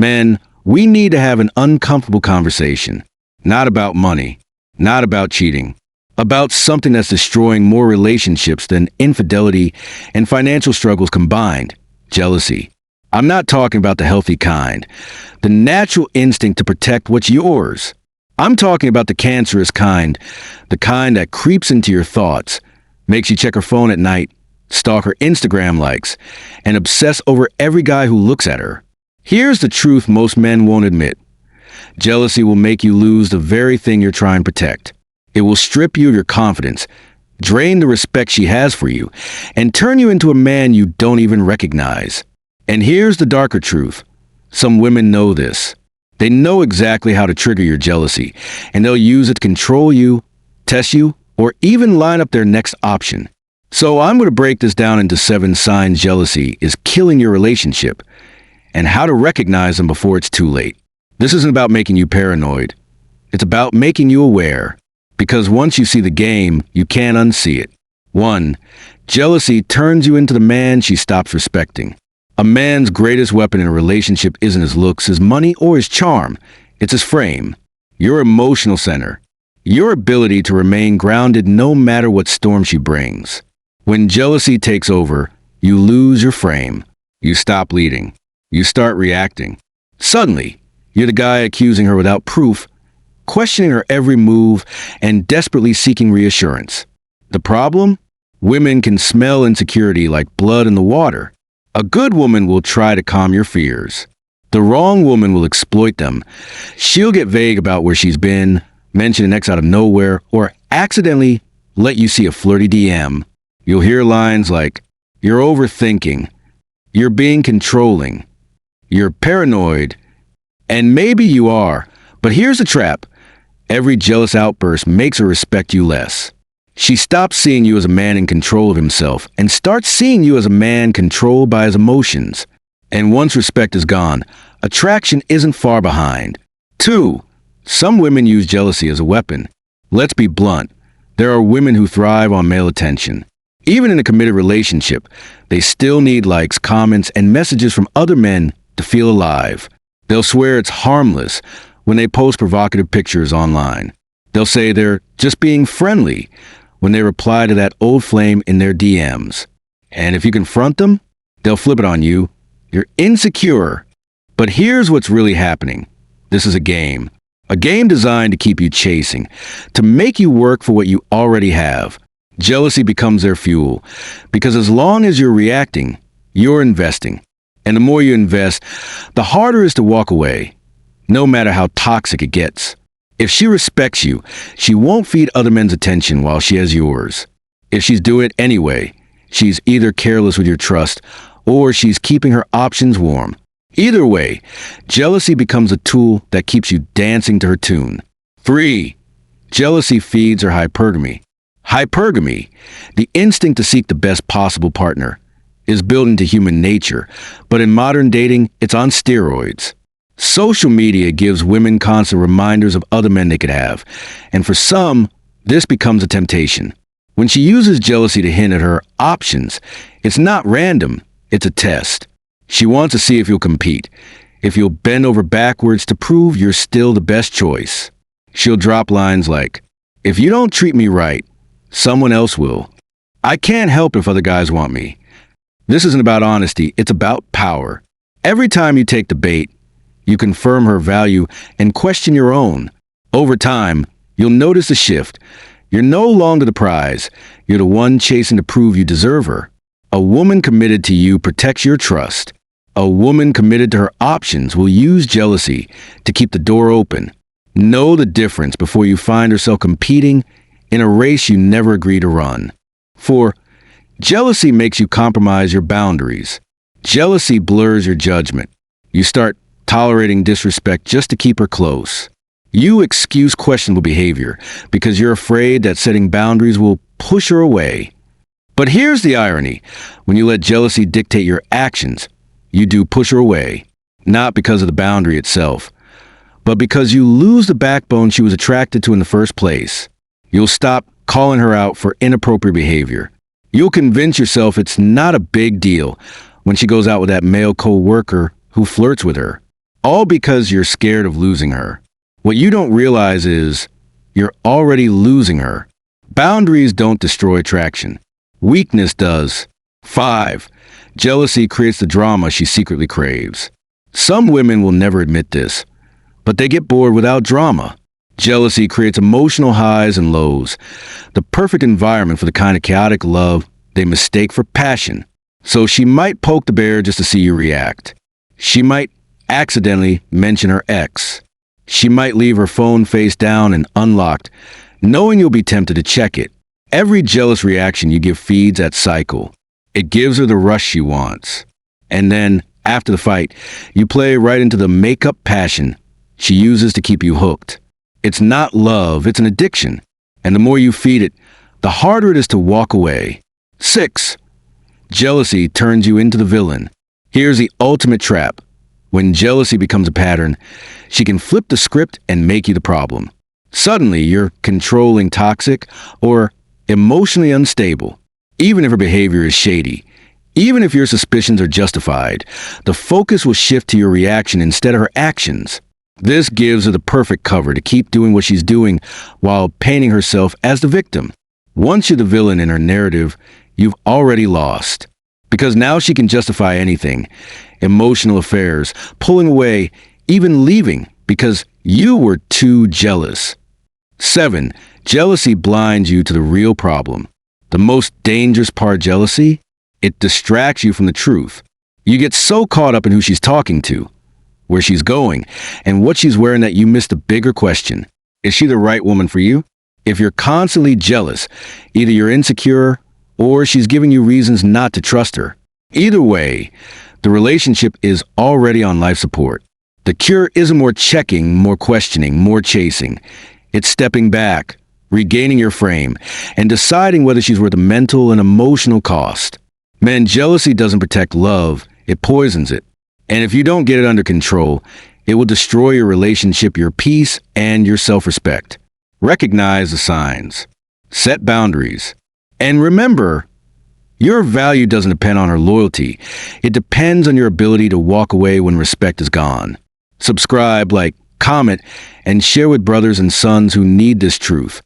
Men, we need to have an uncomfortable conversation. Not about money, not about cheating, about something that's destroying more relationships than infidelity and financial struggles combined: jealousy. I'm not talking about the healthy kind, the natural instinct to protect what's yours. I'm talking about the cancerous kind, the kind that creeps into your thoughts, makes you check her phone at night, stalk her Instagram likes, and obsess over every guy who looks at her. Here's the truth most men won't admit. Jealousy will make you lose the very thing you're trying to protect. It will strip you of your confidence, drain the respect she has for you, and turn you into a man you don't even recognize. And here's the darker truth. Some women know this. They know exactly how to trigger your jealousy, and they'll use it to control you, test you, or even line up their next option. So I'm going to break this down into 7 signs jealousy is killing your relationship, and how to recognize them before it's too late. This isn't about making you paranoid. It's about making you aware. Because once you see the game, you can't unsee it. 1. Jealousy turns you into the man she stops respecting. A man's greatest weapon in a relationship isn't his looks, his money, or his charm. It's his frame. Your emotional center. Your ability to remain grounded no matter what storm she brings. When jealousy takes over, you lose your frame. You stop leading. You start reacting. Suddenly, you're the guy accusing her without proof, questioning her every move, and desperately seeking reassurance. The problem? Women can smell insecurity like blood in the water. A good woman will try to calm your fears. The wrong woman will exploit them. She'll get vague about where she's been, mention an ex out of nowhere, or accidentally let you see a flirty DM. You'll hear lines like, "You're overthinking," "You're being controlling," "You're paranoid," and maybe you are. But here's the trap. Every jealous outburst makes her respect you less. She stops seeing you as a man in control of himself and starts seeing you as a man controlled by his emotions. And once respect is gone, attraction isn't far behind. 2. Some women use jealousy as a weapon. Let's be blunt. There are women who thrive on male attention. Even in a committed relationship, they still need likes, comments, and messages from other men to feel alive. They'll swear it's harmless when they post provocative pictures online. They'll say they're just being friendly when they reply to that old flame in their DMs. And if you confront them, they'll flip it on you. You're insecure. But here's what's really happening. This is a game. A game designed to keep you chasing, to make you work for what you already have. Jealousy becomes their fuel, because as long as you're reacting, you're investing. And the more you invest, the harder it is to walk away, no matter how toxic it gets. If she respects you, she won't feed other men's attention while she has yours. If she's doing it anyway, she's either careless with your trust or she's keeping her options warm. Either way, jealousy becomes a tool that keeps you dancing to her tune. 3. Jealousy feeds her hypergamy. Hypergamy, the instinct to seek the best possible partner, is built into human nature, but in modern dating, it's on steroids. Social media gives women constant reminders of other men they could have, and for some, this becomes a temptation. When she uses jealousy to hint at her options, it's not random, it's a test. She wants to see if you'll compete, if you'll bend over backwards to prove you're still the best choice. She'll drop lines like, "If you don't treat me right, someone else will. I can't help if other guys want me." This isn't about honesty, it's about power. Every time you take the bait, you confirm her value and question your own. Over time, you'll notice a shift. You're no longer the prize. You're the one chasing to prove you deserve her. A woman committed to you protects your trust. A woman committed to her options will use jealousy to keep the door open. Know the difference before you find yourself competing in a race you never agreed to run. 4. Jealousy makes you compromise your boundaries. Jealousy blurs your judgment. You start tolerating disrespect just to keep her close. You excuse questionable behavior because you're afraid that setting boundaries will push her away. But here's the irony. When you let jealousy dictate your actions, you do push her away, not because of the boundary itself, but because you lose the backbone she was attracted to in the first place. You'll stop calling her out for inappropriate behavior. You'll convince yourself it's not a big deal when she goes out with that male co-worker who flirts with her. All because you're scared of losing her. What you don't realize is you're already losing her. Boundaries don't destroy attraction. Weakness does. 5. Jealousy creates the drama she secretly craves. Some women will never admit this, but they get bored without drama. Jealousy creates emotional highs and lows, the perfect environment for the kind of chaotic love they mistake for passion. So she might poke the bear just to see you react. She might accidentally mention her ex. She might leave her phone face down and unlocked, knowing you'll be tempted to check it. Every jealous reaction you give feeds that cycle. It gives her the rush she wants. And then, after the fight, you play right into the make-up passion she uses to keep you hooked. It's not love, it's an addiction. And the more you feed it, the harder it is to walk away. 6. Jealousy turns you into the villain. Here's the ultimate trap. When jealousy becomes a pattern, she can flip the script and make you the problem. Suddenly, you're controlling, toxic, or emotionally unstable. Even if her behavior is shady, even if your suspicions are justified, the focus will shift to your reaction instead of her actions. This gives her the perfect cover to keep doing what she's doing while painting herself as the victim. Once you're the villain in her narrative, you've already lost. Because now she can justify anything, emotional affairs, pulling away, even leaving, because you were too jealous. 7. Jealousy blinds you to the real problem. The most dangerous part of jealousy? It distracts you from the truth. You get so caught up in who she's talking to, where she's going, and what she's wearing that you miss the bigger question. Is she the right woman for you? If you're constantly jealous, either you're insecure or she's giving you reasons not to trust her. Either way, the relationship is already on life support. The cure isn't more checking, more questioning, more chasing. It's stepping back, regaining your frame, and deciding whether she's worth the mental and emotional cost. Man, jealousy doesn't protect love, it poisons it. And if you don't get it under control, it will destroy your relationship, your peace, and your self-respect. Recognize the signs. Set boundaries. And remember, your value doesn't depend on her loyalty. It depends on your ability to walk away when respect is gone. Subscribe, like, comment, and share with brothers and sons who need this truth.